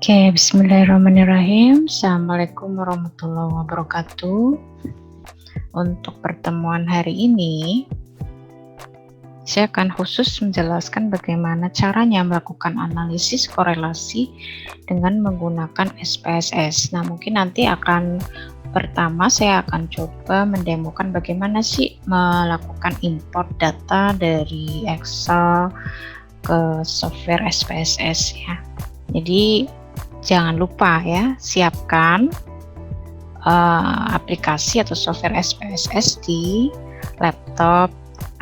Oke, bismillahirrahmanirrahim. Assalamualaikum warahmatullahi wabarakatuh. Untuk pertemuan hari ini, saya akan khusus menjelaskan bagaimana caranya melakukan analisis korelasi dengan menggunakan SPSS. Nah, mungkin nanti pertama saya akan coba mendemokan bagaimana sih melakukan import data dari Excel ke software SPSS ya. Jadi jangan lupa ya, siapkan aplikasi atau software SPSS di laptop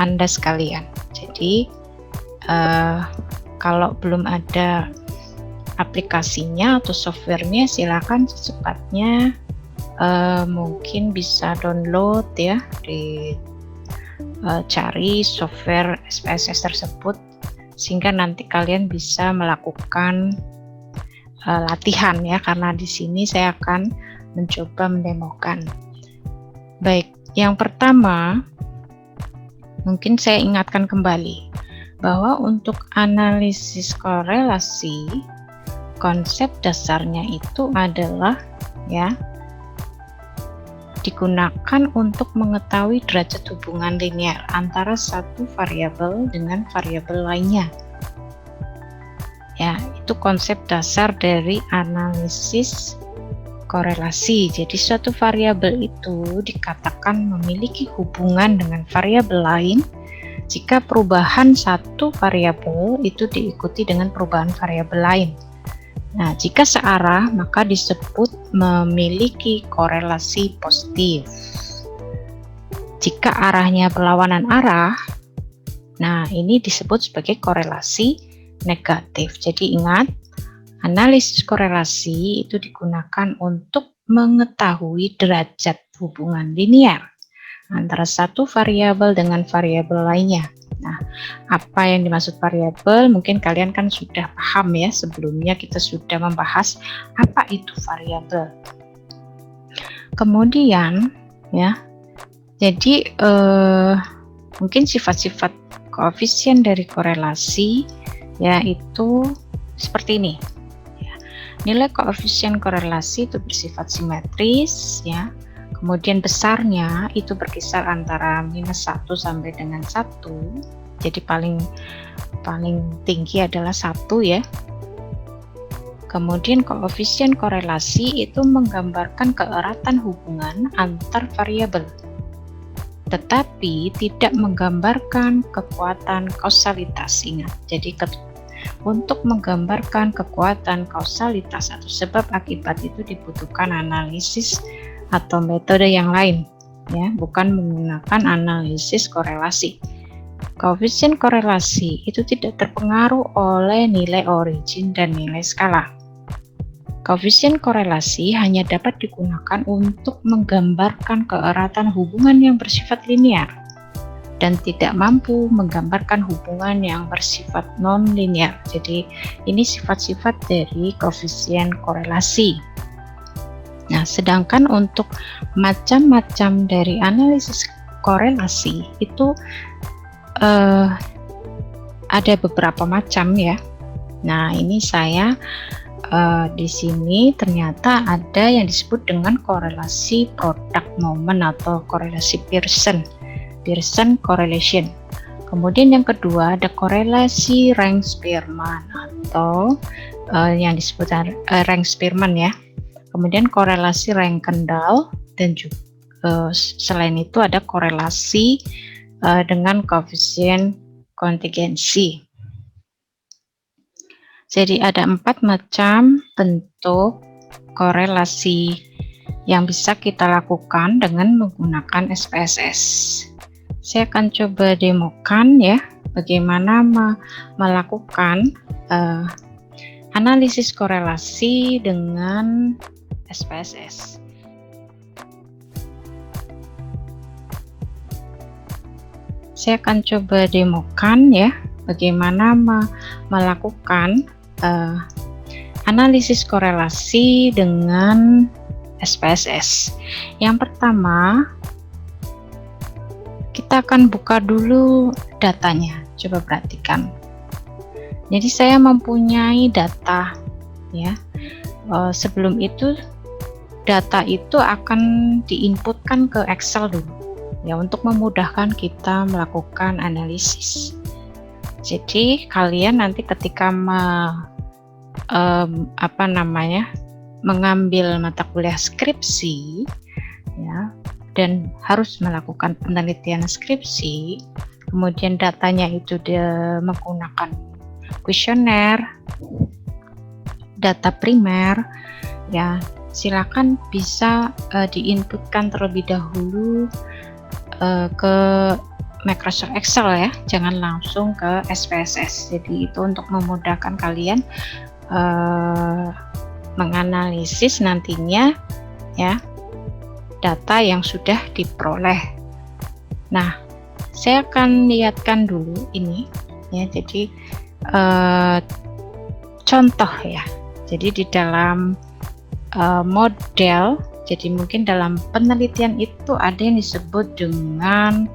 Anda sekalian. Jadi kalau belum ada aplikasinya atau softwarenya, silakan secepatnya mungkin bisa download ya, cari software SPSS tersebut sehingga nanti kalian bisa melakukan latihan ya, karena di sini saya akan mencoba mendemokan. Baik, yang pertama mungkin saya ingatkan kembali bahwa untuk analisis korelasi, konsep dasarnya itu adalah ya, digunakan untuk mengetahui derajat hubungan linear antara satu variabel dengan variabel lainnya. Ya, itu konsep dasar dari analisis korelasi. Jadi suatu variabel itu dikatakan memiliki hubungan dengan variabel lain jika perubahan satu variabel itu diikuti dengan perubahan variabel lain. Nah, jika searah maka disebut memiliki korelasi positif. Jika arahnya berlawanan arah, nah ini disebut sebagai korelasi negatif. Jadi ingat, analisis korelasi itu digunakan untuk mengetahui derajat hubungan linear antara satu variabel dengan variabel lainnya. Nah, apa yang dimaksud variabel? Mungkin kalian kan sudah paham ya, sebelumnya kita sudah membahas apa itu variabel. Kemudian ya, jadi mungkin sifat-sifat koefisien dari korelasi yaitu seperti ini ya. Nilai koefisien korelasi itu bersifat simetris ya. Kemudian besarnya itu berkisar antara -1 sampai dengan 1. Jadi paling tinggi adalah 1 ya. Kemudian koefisien korelasi itu menggambarkan keeratan hubungan antar variabel, tetapi tidak menggambarkan kekuatan kausalitas. Ingat, jadi untuk menggambarkan kekuatan kausalitas atau sebab akibat itu dibutuhkan analisis atau metode yang lain ya, bukan menggunakan analisis korelasi. Koefisien korelasi itu tidak terpengaruh oleh nilai origin dan nilai skala. Koefisien korelasi hanya dapat digunakan untuk menggambarkan keeratan hubungan yang bersifat linear dan tidak mampu menggambarkan hubungan yang bersifat non-linear. Jadi ini sifat-sifat dari koefisien korelasi. Nah, sedangkan untuk macam-macam dari analisis korelasi itu ada beberapa macam ya. Nah, ini saya di sini ternyata ada yang disebut dengan korelasi product moment atau korelasi Pearson correlation. Kemudian yang kedua ada korelasi Rank-Spearman atau yang disebut Rank Spearman ya. Kemudian korelasi Rank Kendall dan juga selain itu ada korelasi dengan koefisien kontingensi. Jadi ada 4 macam bentuk korelasi yang bisa kita lakukan dengan menggunakan SPSS. Saya akan coba demokan ya, bagaimana melakukan analisis korelasi dengan SPSS. Saya akan coba demokan ya, bagaimana melakukan analisis korelasi dengan SPSS. Yang pertama, kita akan buka dulu datanya. Coba perhatikan. Jadi saya mempunyai data ya. sebelum itu data itu akan diinputkan ke Excel dulu ya, untuk memudahkan kita melakukan analisis. Jadi kalian nanti ketika mengambil mata kuliah skripsi ya, dan harus melakukan penelitian skripsi, kemudian datanya itu menggunakan kuesioner, data primer ya, silakan bisa diinputkan terlebih dahulu ke Microsoft Excel ya, jangan langsung ke SPSS. Jadi itu untuk memudahkan kalian menganalisis nantinya ya data yang sudah diperoleh. Nah, saya akan lihatkan dulu ini ya. Jadi contoh ya. Jadi di dalam model, jadi mungkin dalam penelitian itu ada yang disebut dengan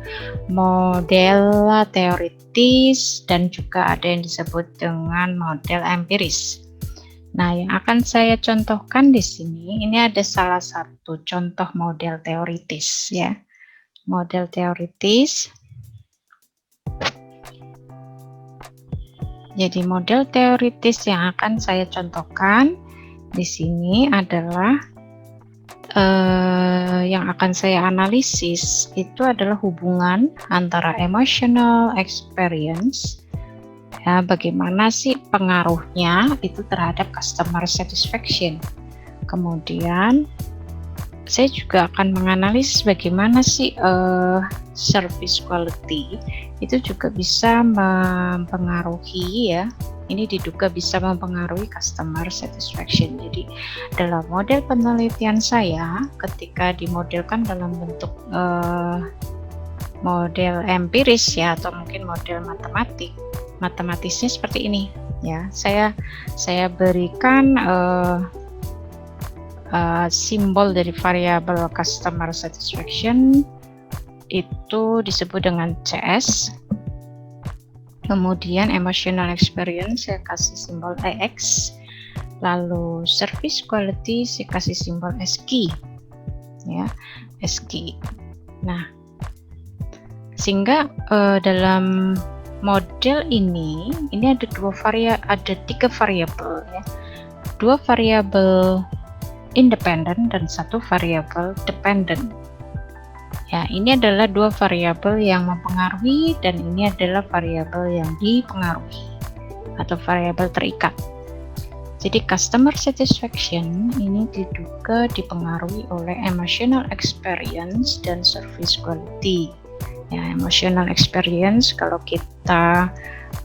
model teoritis dan juga ada yang disebut dengan model empiris. Nah, yang akan saya contohkan di sini, ini ada salah satu contoh model teoritis ya. Model teoritis. Jadi model teoritis yang akan saya contohkan di sini adalah yang akan saya analisis itu adalah hubungan antara emotional experience ya, bagaimana sih pengaruhnya itu terhadap customer satisfaction. Kemudian saya juga akan menganalisis bagaimana sih service quality itu juga bisa mempengaruhi ya. Ini diduga bisa mempengaruhi customer satisfaction. Jadi dalam model penelitian saya, ketika dimodelkan dalam bentuk model empiris ya, atau mungkin model matematisnya seperti ini ya. Saya berikan simbol dari variabel customer satisfaction itu disebut dengan CS. Kemudian emotional experience saya kasih simbol EX, lalu service quality saya kasih simbol SQ ya, SQ. Nah, sehingga dalam model ini ada tiga variabel ya, 2 variabel independen dan 1 variabel dependent. Ya, ini adalah 2 variabel yang mempengaruhi dan ini adalah variabel yang dipengaruhi atau variabel terikat. Jadi customer satisfaction ini diduga dipengaruhi oleh emotional experience dan service quality. Ya, emotional experience kalau kita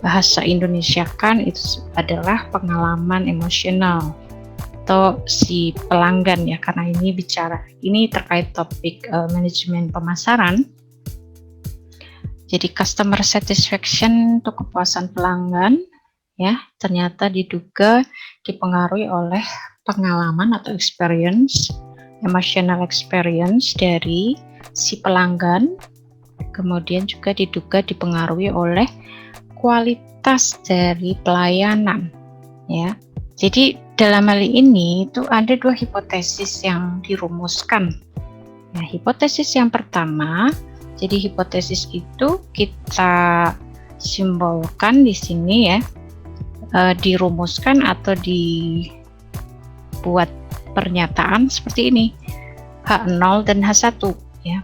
bahasa Indonesia kan itu adalah pengalaman emosional atau si pelanggan ya, karena ini terkait topik manajemen pemasaran. Jadi customer satisfaction untuk kepuasan pelanggan ya, ternyata diduga dipengaruhi oleh pengalaman atau experience, emotional experience dari si pelanggan. Kemudian juga diduga dipengaruhi oleh kualitas dari pelayanan ya. Jadi dalam hal ini itu ada 2 hipotesis yang dirumuskan. Nah, hipotesis yang pertama, jadi hipotesis itu kita simbolkan di sini ya, dirumuskan atau dibuat pernyataan seperti ini, H0 dan H1 ya.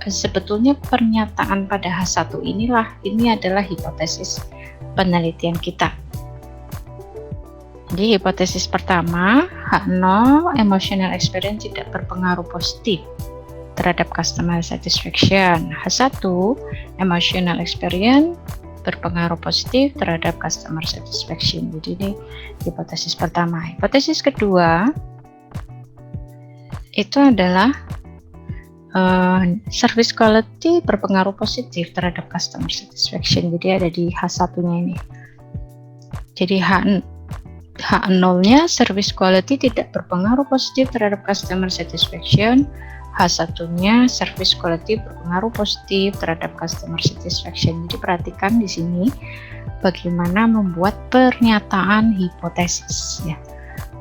Sebetulnya pernyataan pada H1 ini adalah hipotesis penelitian kita. Jadi hipotesis pertama, H0 emotional experience tidak berpengaruh positif terhadap customer satisfaction. H1 emotional experience berpengaruh positif terhadap customer satisfaction. Jadi ini hipotesis pertama. Hipotesis kedua itu adalah service quality berpengaruh positif terhadap customer satisfaction. Jadi ada di H1-nya ini. Jadi H0-nya service quality tidak berpengaruh positif terhadap customer satisfaction. H1-nya service quality berpengaruh positif terhadap customer satisfaction. Jadi perhatikan di sini bagaimana membuat pernyataan hipotesis ya.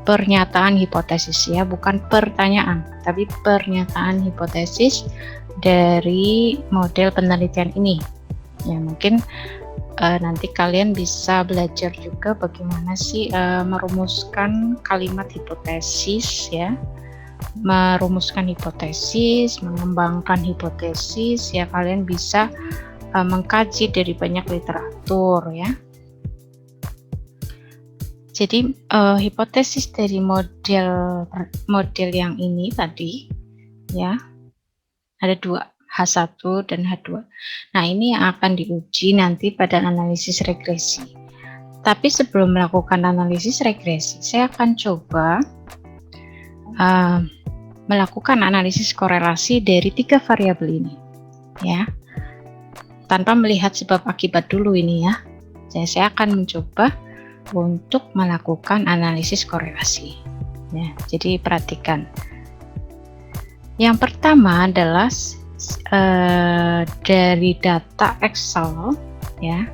pernyataan hipotesis ya, bukan pertanyaan, tapi pernyataan hipotesis dari model penelitian ini. Ya, mungkin nanti kalian bisa belajar juga bagaimana sih merumuskan kalimat hipotesis ya, merumuskan hipotesis, mengembangkan hipotesis ya. Kalian bisa mengkaji dari banyak literatur ya. Jadi hipotesis dari model yang ini tadi ya, ada dua, H1 dan H2. Nah, ini yang akan diuji nanti pada analisis regresi. Tapi sebelum melakukan analisis regresi, saya akan coba melakukan analisis korelasi dari 3 variabel ini ya, tanpa melihat sebab akibat dulu ini ya. Saya akan mencoba untuk melakukan analisis korelasi ya. Jadi perhatikan, yang pertama adalah dari data Excel ya.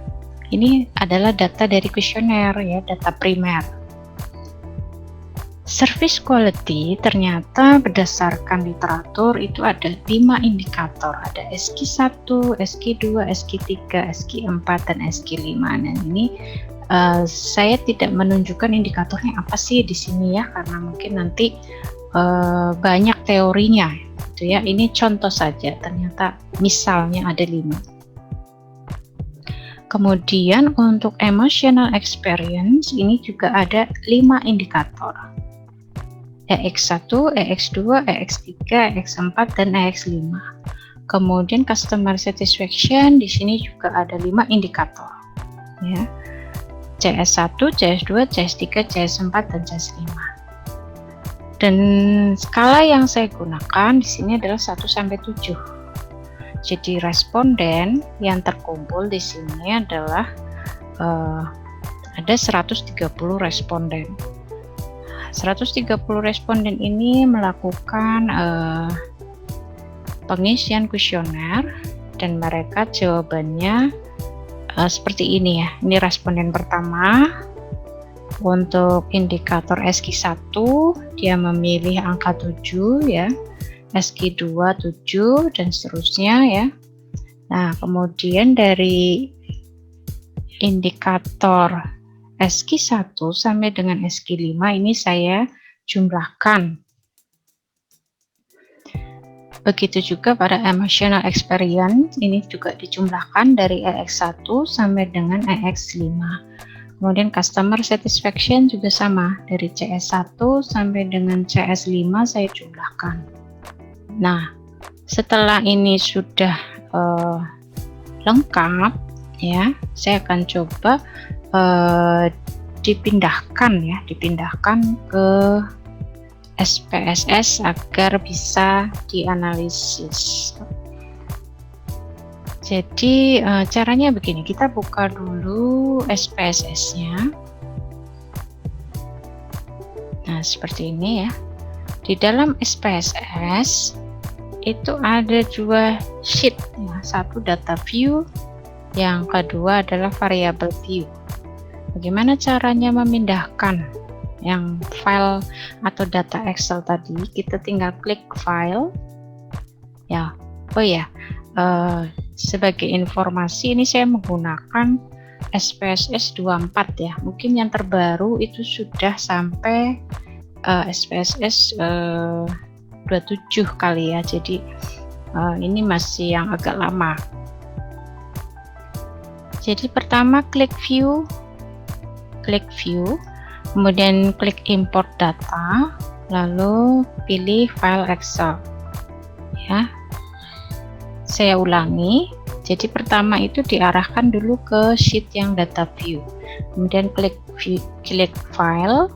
Ini adalah data dari kuesioner ya, data primer. Service quality ternyata berdasarkan literatur itu ada 5 indikator, ada SQ1, SQ2, SQ3, SQ4, dan SQ5. Nah, ini saya tidak menunjukkan indikatornya apa sih di sini ya, karena mungkin nanti banyak teorinya gitu ya. Ini contoh saja, ternyata misalnya ada 5. Kemudian untuk emotional experience ini juga ada 5 indikator, EX1, EX2, EX3, EX4, dan EX5. Kemudian customer satisfaction di sini juga ada 5 indikator ya, CS1, CS2, CS3, CS4, dan CS5. Dan skala yang saya gunakan di sini adalah 1 sampai 7. Jadi responden yang terkumpul di sini adalah ada 130 responden. 130 responden ini melakukan pengisian kuesioner dan mereka jawabannya seperti ini ya. Ini responden pertama. Untuk indikator SQ1 dia memilih angka 7 ya, SQ2 7, dan seterusnya ya. Nah, kemudian dari indikator SQ1 sampai dengan SQ5 ini saya jumlahkan. Begitu juga pada emotional experience, ini juga dijumlahkan dari EX1 sampai dengan EX5. Kemudian customer satisfaction juga sama, dari CS1 sampai dengan CS5 saya jumlahkan. Nah, setelah ini sudah lengkap ya, saya akan coba dipindahkan ke SPSS agar bisa dianalisis. Jadi caranya begini, kita buka dulu SPSS-nya. Nah, seperti ini ya. Di dalam SPSS itu ada 2 sheet ya, satu data view, yang kedua adalah variable view. Bagaimana caranya memindahkan yang file atau data Excel tadi? Kita tinggal klik file ya. Oh ya, sebagai informasi ini saya menggunakan SPSS 24 ya. Mungkin yang terbaru itu sudah sampai SPSS 27 kali ya. Jadi ini masih yang agak lama. Jadi pertama klik view, kemudian klik import data, lalu pilih file Excel ya. Saya ulangi, jadi pertama itu diarahkan dulu ke sheet yang data view, kemudian klik file,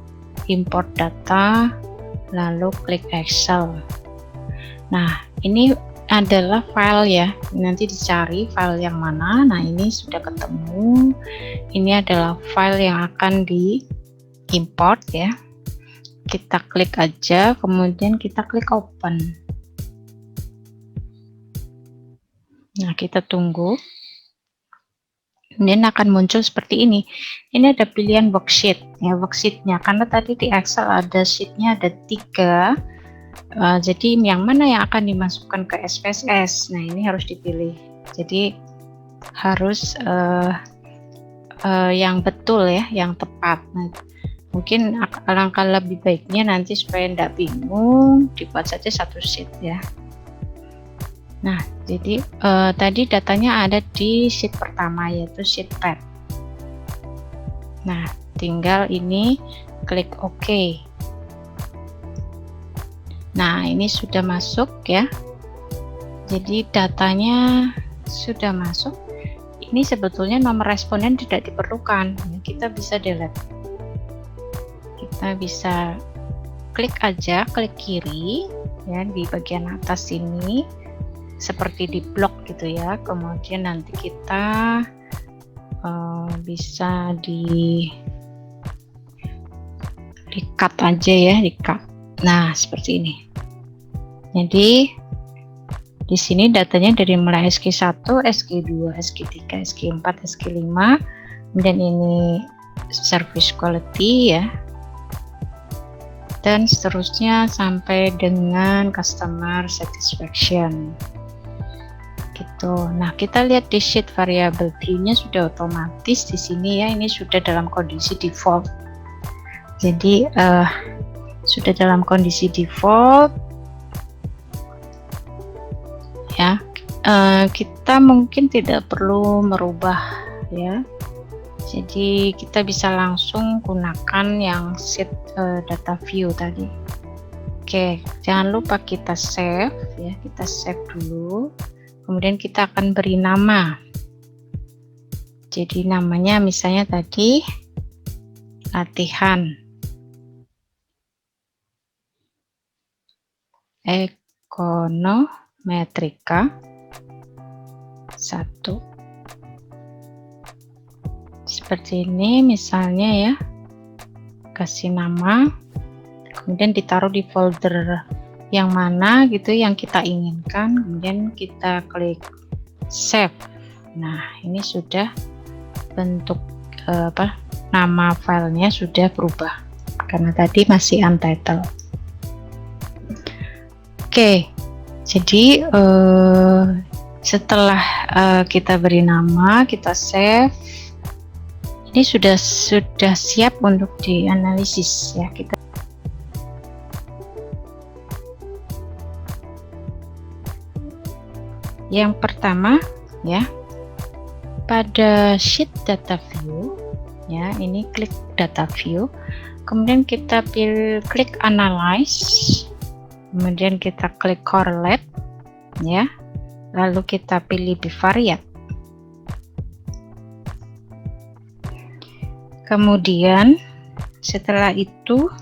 import data, lalu klik Excel. Nah, ini adalah file ya, nanti dicari file yang mana. Nah, ini sudah ketemu, ini adalah file yang akan di import ya. Kita klik aja, kemudian kita klik open. Nah, kita tunggu. Kemudian akan muncul seperti ini. Ini ada pilihan worksheet, ya worksheetnya. Karena tadi di Excel ada sheetnya ada 3. Jadi yang mana yang akan dimasukkan ke SPSS? Nah, ini harus dipilih. Jadi harus yang betul ya, yang tepat. Nah, mungkin alangkah lebih baiknya nanti supaya tidak bingung dibuat saja satu sheet ya. Nah, jadi tadi datanya ada di sheet pertama yaitu sheet red. Nah, tinggal ini klik OK. Nah, ini sudah masuk ya. Jadi datanya sudah masuk. Ini sebetulnya nomor responden tidak diperlukan. Kita bisa delete. Kita bisa klik aja, klik kiri ya di bagian atas ini. Seperti di blok gitu ya, kemudian nanti kita bisa di cut aja ya, di cut. Nah, seperti ini. Jadi di sini datanya dari mulai SG1, SG2, SG3, SG4, SG5, kemudian ini service quality ya, dan seterusnya sampai dengan customer satisfaction. Gitu. Nah, kita lihat di sheet variable view-nya sudah otomatis di sini ya, ini sudah dalam kondisi default. Jadi sudah dalam kondisi default ya. Kita mungkin tidak perlu merubah ya. Jadi kita bisa langsung gunakan yang sheet data view tadi. Oke, jangan lupa kita save ya, kita save dulu. Kemudian kita akan beri nama. Jadi namanya misalnya tadi latihan ekonometrika 1. Seperti ini misalnya ya. Kasih nama. Kemudian ditaruh di folder yang mana gitu yang kita inginkan, kemudian kita klik save. Nah, ini sudah bentuk nama filenya sudah berubah karena tadi masih untitled. Oke, jadi setelah kita beri nama, kita save, ini sudah siap untuk dianalisis ya. Kita yang pertama ya, pada sheet data view ya, ini klik data view, kemudian kita klik analyze, kemudian kita klik correlate ya, lalu kita pilih bivariate. Kemudian setelah itu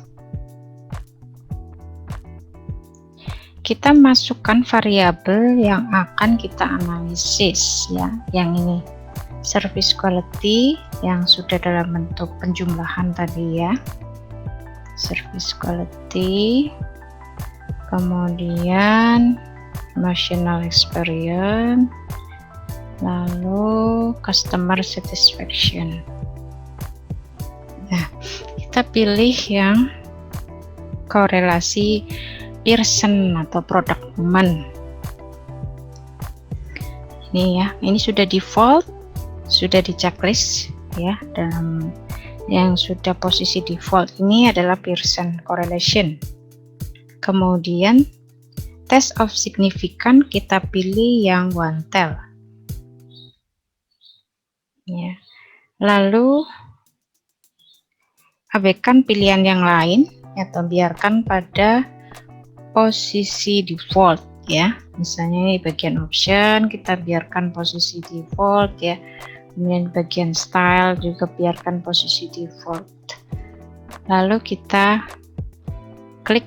kita masukkan variabel yang akan kita analisis ya, yang ini service quality yang sudah dalam bentuk penjumlahan tadi ya, service quality, kemudian emotional experience, lalu customer satisfaction. Nah, kita pilih yang korelasi Pearson atau product woman. Ini ya, ini sudah default, sudah di checklist ya, dalam yang sudah posisi default ini adalah Pearson correlation. Kemudian test of significance kita pilih yang one tel ya, lalu abaikan pilihan yang lain atau biarkan pada posisi default ya. Misalnya di bagian option kita biarkan posisi default ya, kemudian bagian style juga biarkan posisi default, lalu kita klik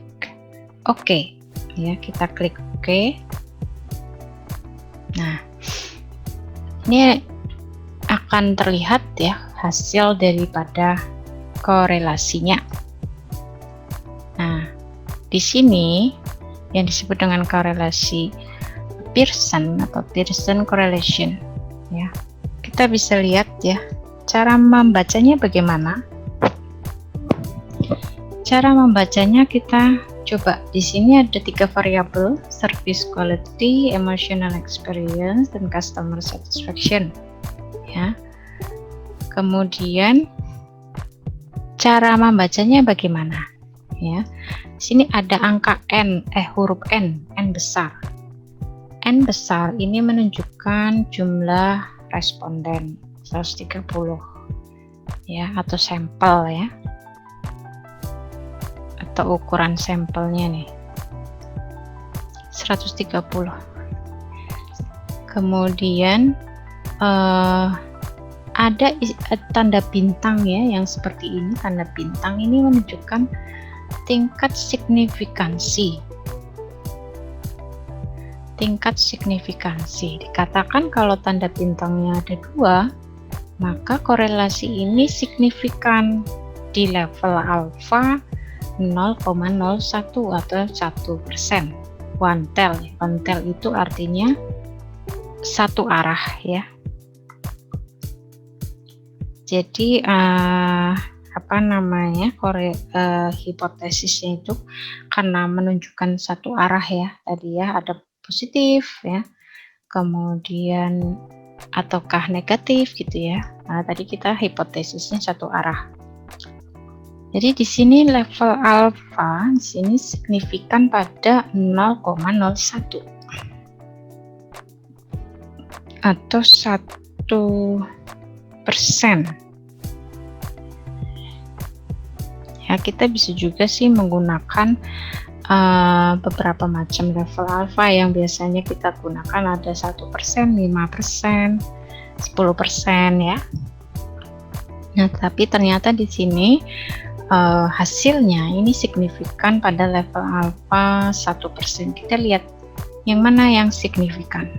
OK ya, kita klik OK. Nah, ini akan terlihat ya hasil daripada korelasinya. Nah, di sini yang disebut dengan korelasi Pearson atau Pearson correlation ya. Kita kita bisa lihat ya, cara membacanya bagaimana. Cara membacanya kita coba. Di sini ada 3 variabel: service quality, emotional experience, dan customer satisfaction. Ya. Kemudian cara membacanya bagaimana? Ya. Di sini ada angka n, huruf n besar. N besar ini menunjukkan jumlah responden 130 ya, atau sampel ya, atau ukuran sampelnya nih 130. Kemudian ada tanda bintang ya, yang seperti ini. Tanda bintang ini menunjukkan tingkat signifikansi. Tingkat signifikansi dikatakan kalau tanda bintangnya ada 2, maka korelasi ini signifikan di level alfa 0,01 atau 1%. One tail. One tail itu artinya satu arah ya. Jadi hipotesisnya itu karena menunjukkan satu arah ya, tadi ya, ada positif ya, kemudian ataukah negatif gitu ya. Nah, tadi kita hipotesisnya satu arah. Jadi di sini level alfa di sini signifikan pada 0,01 atau 1%. Ya, kita bisa juga sih menggunakan beberapa macam level alfa yang biasanya kita gunakan, ada 1%, 5%, 10% ya. Nah, tapi ternyata di sini hasilnya ini signifikan pada level alfa 1%. Kita lihat yang mana yang signifikan.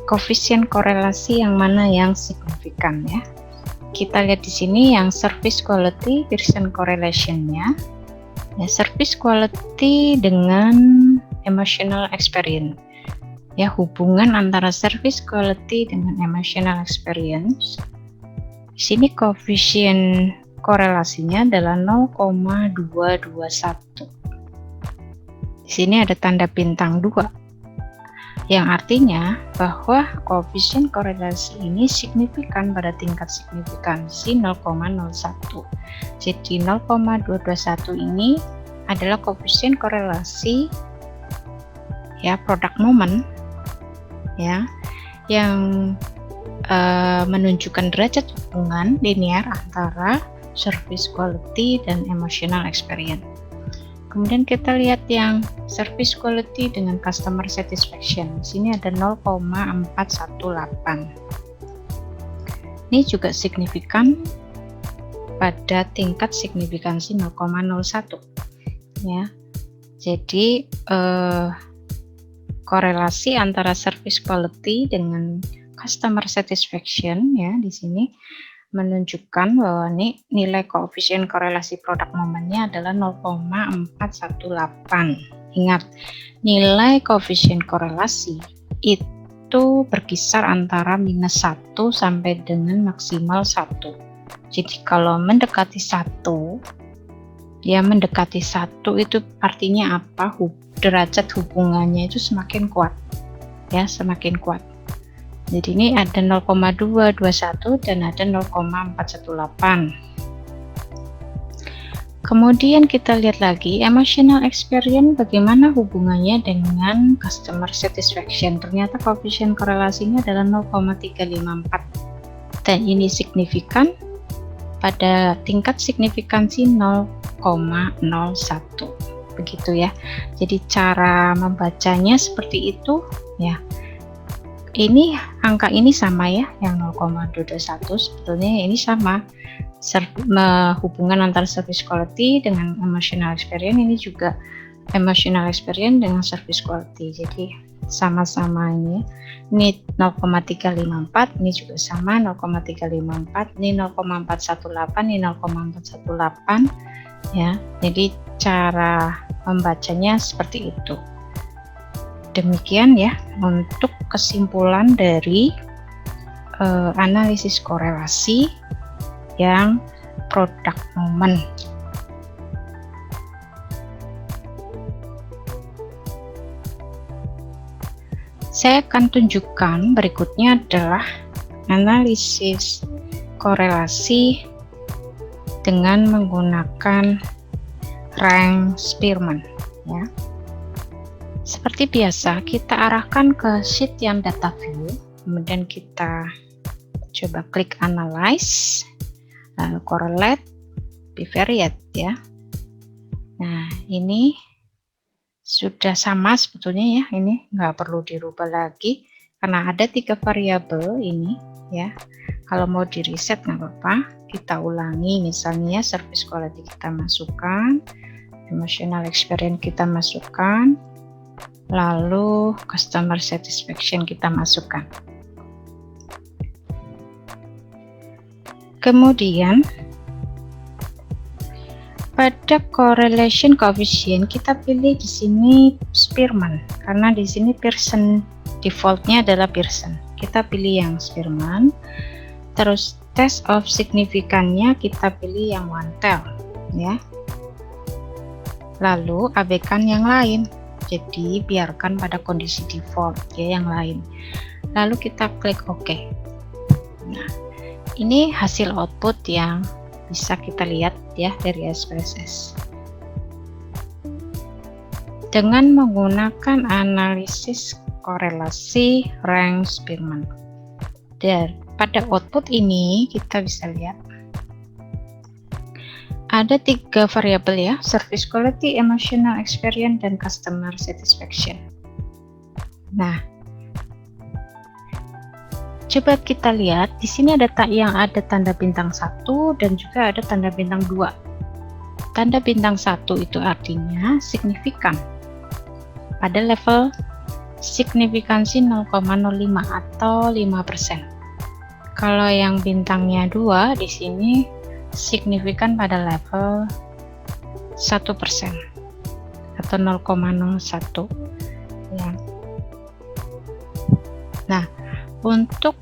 Koefisien korelasi yang mana yang signifikan ya. Kita lihat di sini yang service quality Pearson correlation-nya. Ya, service quality dengan emotional experience. Ya, hubungan antara service quality dengan emotional experience. Di sini koefisien korelasinya adalah 0,221. Di sini ada tanda bintang 2, yang artinya bahwa koefisien korelasi ini signifikan pada tingkat signifikansi 0,01. Jadi 0,221 ini adalah koefisien korelasi ya, product moment ya, yang menunjukkan derajat hubungan linear antara service quality dan emotional experience. Kemudian kita lihat yang service quality dengan customer satisfaction. Di sini ada 0,418. Ini juga signifikan pada tingkat signifikansi 0,01 ya. Jadi korelasi antara service quality dengan customer satisfaction ya, di sini menunjukkan bahwa nilai koefisien korelasi produk momennya adalah 0,418. Ingat, nilai koefisien korelasi itu berkisar antara -1 sampai dengan maksimal 1. Jadi kalau mendekati 1 ya, mendekati 1 itu artinya apa? Derajat hubungannya itu semakin kuat ya, semakin kuat. Jadi ini ada 0,221 dan ada 0,418. Kemudian kita lihat lagi emotional experience, bagaimana hubungannya dengan customer satisfaction. Ternyata koefisien korelasinya adalah 0,354 dan ini signifikan pada tingkat signifikansi 0,01. Begitu ya. Jadi cara membacanya seperti itu ya. Ini angka ini sama ya, yang 0,221 sebetulnya ini sama. Hubungan antara service quality dengan emotional experience, ini juga emotional experience dengan service quality. Jadi sama-sama ini. Ini 0,354, ini juga sama 0,354, ini 0,418, ini 0,418 ya. Jadi cara membacanya seperti itu. Demikian ya untuk kesimpulan dari analisis korelasi yang product moment. Saya akan tunjukkan berikutnya adalah analisis korelasi dengan menggunakan rank Spearman ya. Seperti biasa, kita arahkan ke sheet yang data view, kemudian kita coba klik analyze, lalu correlate, bivariate ya. Nah, ini sudah sama sebetulnya ya, ini nggak perlu dirubah lagi karena ada 3 variabel ini ya. Kalau mau di reset nggak apa-apa, kita ulangi, misalnya service quality kita masukkan, emotional experience kita masukkan, lalu customer satisfaction kita masukkan. Kemudian pada correlation coefficient kita pilih di sini Spearman karena di sini Pearson defaultnya adalah Pearson. Kita pilih yang Spearman. Terus test of signifikannya kita pilih yang one tail ya. Lalu abaikan yang lain. Jadi biarkan pada kondisi default ya yang lain. Lalu kita klik OK. Nah, ini hasil output yang bisa kita lihat ya dari SPSS dengan menggunakan analisis korelasi rank Spearman. Dan pada output ini kita bisa lihat ada 3 variabel ya, service quality, emotional experience, dan customer satisfaction. Nah, coba kita lihat di sini ada yang ada tanda bintang 1 dan juga ada tanda bintang 2. Tanda bintang 1 itu artinya signifikan pada level signifikansi 0,05 atau 5%. Kalau yang bintangnya 2 di sini signifikan pada level 1% atau 0,01 ya. Nah, untuk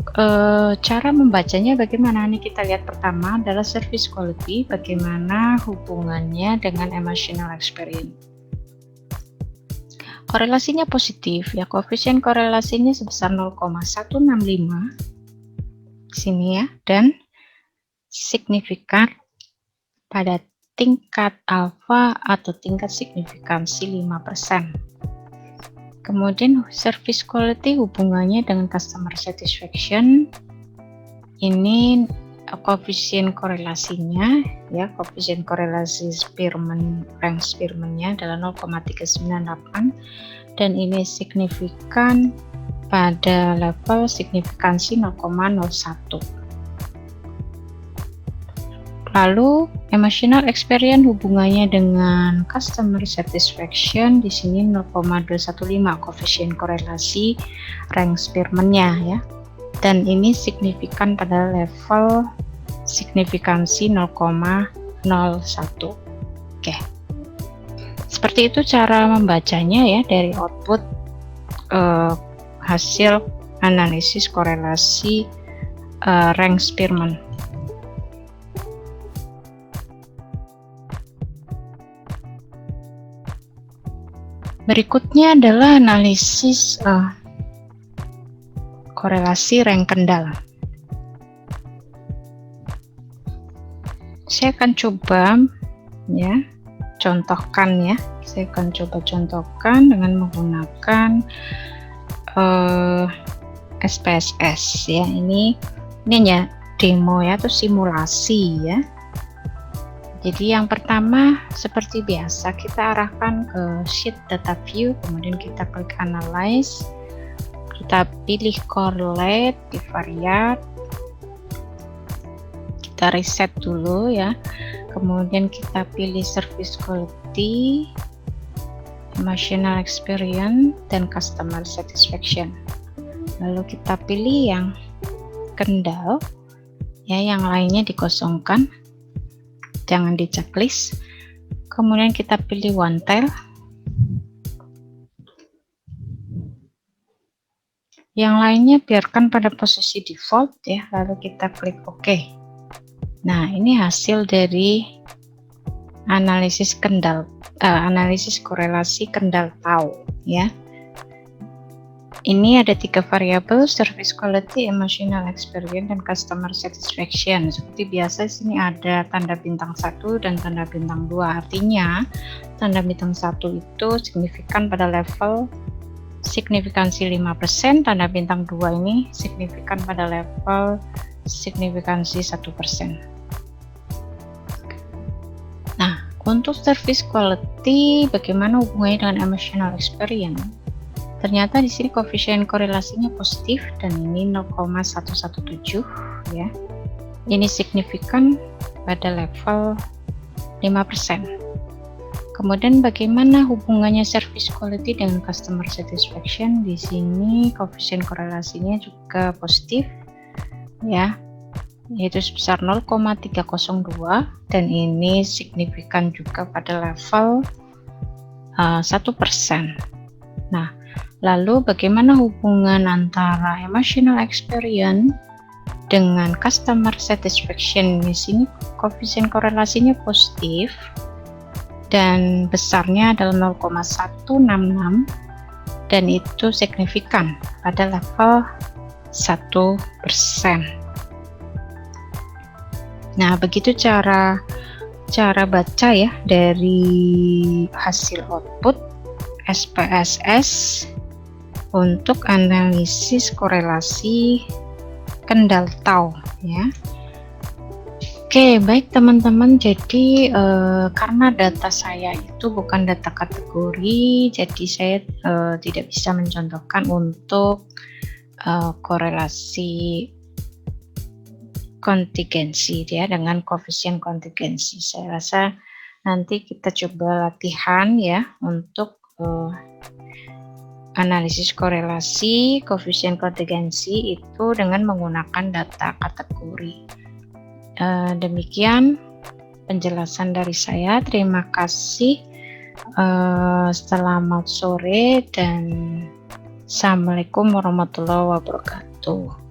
cara membacanya bagaimana nih, kita lihat pertama adalah service quality, bagaimana hubungannya dengan emotional experience. Korelasinya positif ya, koefisien korelasinya sebesar 0,165 sini ya, dan signifikan pada tingkat alfa atau tingkat signifikansi 5%. Kemudian service quality hubungannya dengan customer satisfaction, ini koefisien korelasinya ya, koefisien korelasi Spearman, rank Spearman-nya adalah 0,398 dan ini signifikan pada level signifikansi 0,01. Lalu emotional experience hubungannya dengan customer satisfaction, di sini 0,215 koefisien korelasi rank Spearman-nya ya. Dan ini signifikan pada level signifikansi 0,01. Oke. Seperti itu cara membacanya ya dari output hasil analisis korelasi rank Spearman. Berikutnya adalah analisis korelasi rank kendal. Saya akan coba ya contohkan ya. Saya akan coba contohkan dengan menggunakan SPSS ya. Ini ya demo ya atau simulasi ya. Jadi yang pertama seperti biasa kita arahkan ke sheet data view, kemudian kita klik analyze, kita pilih correlate, bivariate, kita reset dulu ya, kemudian kita pilih service quality, emotional experience, dan customer satisfaction. Lalu kita pilih yang kendal ya, yang lainnya dikosongkan, jangan di checklist. Kemudian kita pilih one tail, Yang lainnya biarkan pada posisi default ya, lalu kita klik OK. Nah, ini hasil dari analisis korelasi kendal tau ya. Ini ada 3 variabel: service quality, emotional experience, dan customer satisfaction. Seperti biasa sini ada tanda bintang 1 dan tanda bintang 2. Artinya tanda bintang 1 itu signifikan pada level signifikansi 5%, tanda bintang 2 ini signifikan pada level signifikansi 1%. Nah, untuk service quality bagaimana hubungannya dengan emotional experience? Ternyata di sini koefisien korelasinya positif dan ini 0,117 ya. Ini signifikan pada level 5%. Kemudian bagaimana hubungannya service quality dengan customer satisfaction? Di sini koefisien korelasinya juga positif ya, yaitu sebesar 0,302 dan ini signifikan juga pada level 1%. Nah, lalu bagaimana hubungan antara emotional experience dengan customer satisfaction? Di sini koefisien korelasinya positif dan besarnya adalah 0,166 dan itu signifikan pada level 1%. Nah, begitu cara baca ya dari hasil output SPSS untuk analisis korelasi kendal tau ya. Oke, baik teman-teman, jadi karena data saya itu bukan data kategori, jadi saya tidak bisa mencontohkan untuk korelasi kontingensi ya dengan koefisien kontingensi. Saya rasa nanti kita coba latihan ya untuk analisis korelasi koefisien kontingensi itu dengan menggunakan data kategori. Demikian penjelasan dari saya. Terima kasih. Selamat sore dan Assalamualaikum warahmatullahi wabarakatuh.